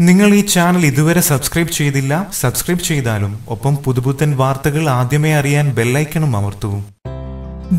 നിങ്ങൾ ഈ ചാനൽ ഇതുവരെ സബ്സ്ക്രൈബ് ചെയ്തില്ല, സബ്സ്ക്രൈബ് ചെയ്താലും ഒപ്പം പുതുപുത്തൻ വാർത്തകൾ ആദ്യമേ അറിയാൻ ബെല്ലൈക്കണും അമർത്തൂ.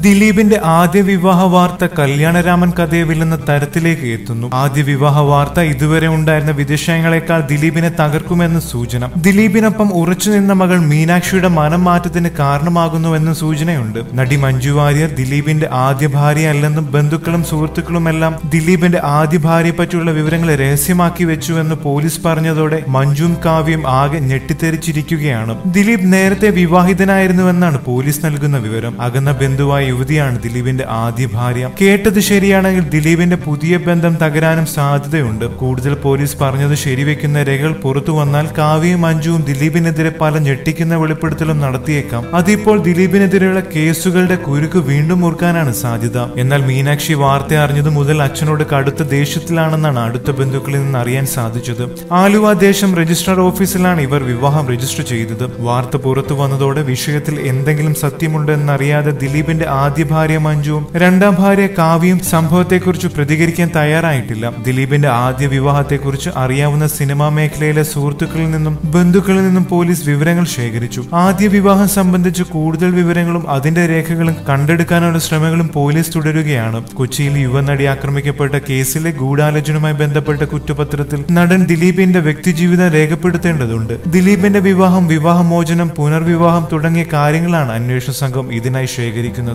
ദിലീപിന്റെ ആദ്യ വിവാഹ വാർത്ത കല്യാണരാമൻ കഥയെ വെല്ലുന്ന തരത്തിലേക്ക് എത്തുന്നു. ആദ്യ വിവാഹ വാർത്ത ഇതുവരെ ഉണ്ടായിരുന്ന വിദേശങ്ങളെക്കാൾ ദിലീപിനെ തകർക്കുമെന്ന് സൂചന. ദിലീപിനൊപ്പം ഉറച്ചുനിന്ന മകൾ മീനാക്ഷിയുടെ മനം മാറ്റത്തിന് കാരണമാകുന്നുവെന്ന് സൂചനയുണ്ട്. നടി മഞ്ജു വാര്യർ ദിലീപിന്റെ ആദ്യ ഭാര്യ അല്ലെന്നും ബന്ധുക്കളും സുഹൃത്തുക്കളുമെല്ലാം ദിലീപിന്റെ ആദ്യ ഭാര്യയെ പറ്റിയുള്ള വിവരങ്ങൾ രഹസ്യമാക്കി വെച്ചുവെന്ന് പോലീസ് പറഞ്ഞതോടെ മഞ്ജുവും കാവ്യയും ആകെ ഞെട്ടിത്തെറിച്ചിരിക്കുകയാണ്. ദിലീപ് നേരത്തെ വിവാഹിതനായിരുന്നുവെന്നാണ് പോലീസ് നൽകുന്ന വിവരം. അകന്ന ബന്ധുവായ യുവതിയാണ് ദിലീപിന്റെ ആദ്യ ഭാര്യ. കേട്ടത് ശരിയാണെങ്കിൽ ദിലീപിന്റെ പുതിയ ബന്ധം തകരാനും സാധ്യതയുണ്ട്. കൂടുതൽ പോലീസ് പറഞ്ഞത് ശരിവെക്കുന്ന രേഖകൾ പുറത്തു വന്നാൽ കാവ്യയും മഞ്ജുവും ദിലീപിനെതിരെ പല ഞെട്ടിക്കുന്ന വെളിപ്പെടുത്തലും നടത്തിയേക്കാം. അതിപ്പോൾ ദിലീപിനെതിരെയുള്ള കേസുകളുടെ കുരുക്ക് വീണ്ടും മുറുക്കാനാണ് സാധ്യത. എന്നാൽ മീനാക്ഷി വാർത്ത അറിഞ്ഞതു മുതൽ അച്ഛനോട് കടുത്ത ദേഷ്യത്തിലാണെന്നാണ് അടുത്ത ബന്ധുക്കളിൽ നിന്ന് അറിയാൻ സാധിച്ചത്. ആലുവ ദേശം രജിസ്ട്രാർ ഓഫീസിലാണ് ഇവർ വിവാഹം രജിസ്റ്റർ ചെയ്തത്. വാർത്ത പുറത്തു വന്നതോടെ വിഷയത്തിൽ എന്തെങ്കിലും സത്യമുണ്ടെന്നറിയാതെ ദിലീപിന്റെ ആദ്യ ഭാര്യ മഞ്ജുവും രണ്ടാം ഭാര്യ കാവ്യയും സംഭവത്തെക്കുറിച്ച് പ്രതികരിക്കാൻ തയ്യാറായിട്ടില്ല. ദിലീപിന്റെ ആദ്യ വിവാഹത്തെക്കുറിച്ച് അറിയാവുന്ന സിനിമാ മേഖലയിലെ സുഹൃത്തുക്കളിൽ നിന്നും ബന്ധുക്കളിൽ നിന്നും പോലീസ് വിവരങ്ങൾ ശേഖരിച്ചു. ആദ്യ വിവാഹം സംബന്ധിച്ച് കൂടുതൽ വിവരങ്ങളും അതിന്റെ രേഖകളും കണ്ടെടുക്കാനുള്ള ശ്രമങ്ങളും പോലീസ് തുടരുകയാണ്. കൊച്ചിയിൽ യുവനടി ആക്രമിക്കപ്പെട്ട കേസിലെ ഗൂഢാലോചനയുമായി ബന്ധപ്പെട്ട കുറ്റപത്രത്തിൽ നടൻ ദിലീപിന്റെ വ്യക്തിജീവിതം രേഖപ്പെടുത്തേണ്ടതുണ്ട്. ദിലീപിന്റെ വിവാഹം, വിവാഹമോചനം, പുനർവിവാഹം തുടങ്ങിയ കാര്യങ്ങളാണ് അന്വേഷണ സംഘം ഇതിനായി ശേഖരിക്കുന്നത്.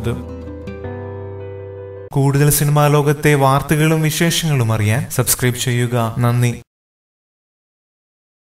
കൂടുതൽ സിനിമാ ലോകത്തെ വാർത്തകളും വിശേഷങ്ങളും അറിയാൻ സബ്സ്ക്രൈബ് ചെയ്യുക. നന്ദി.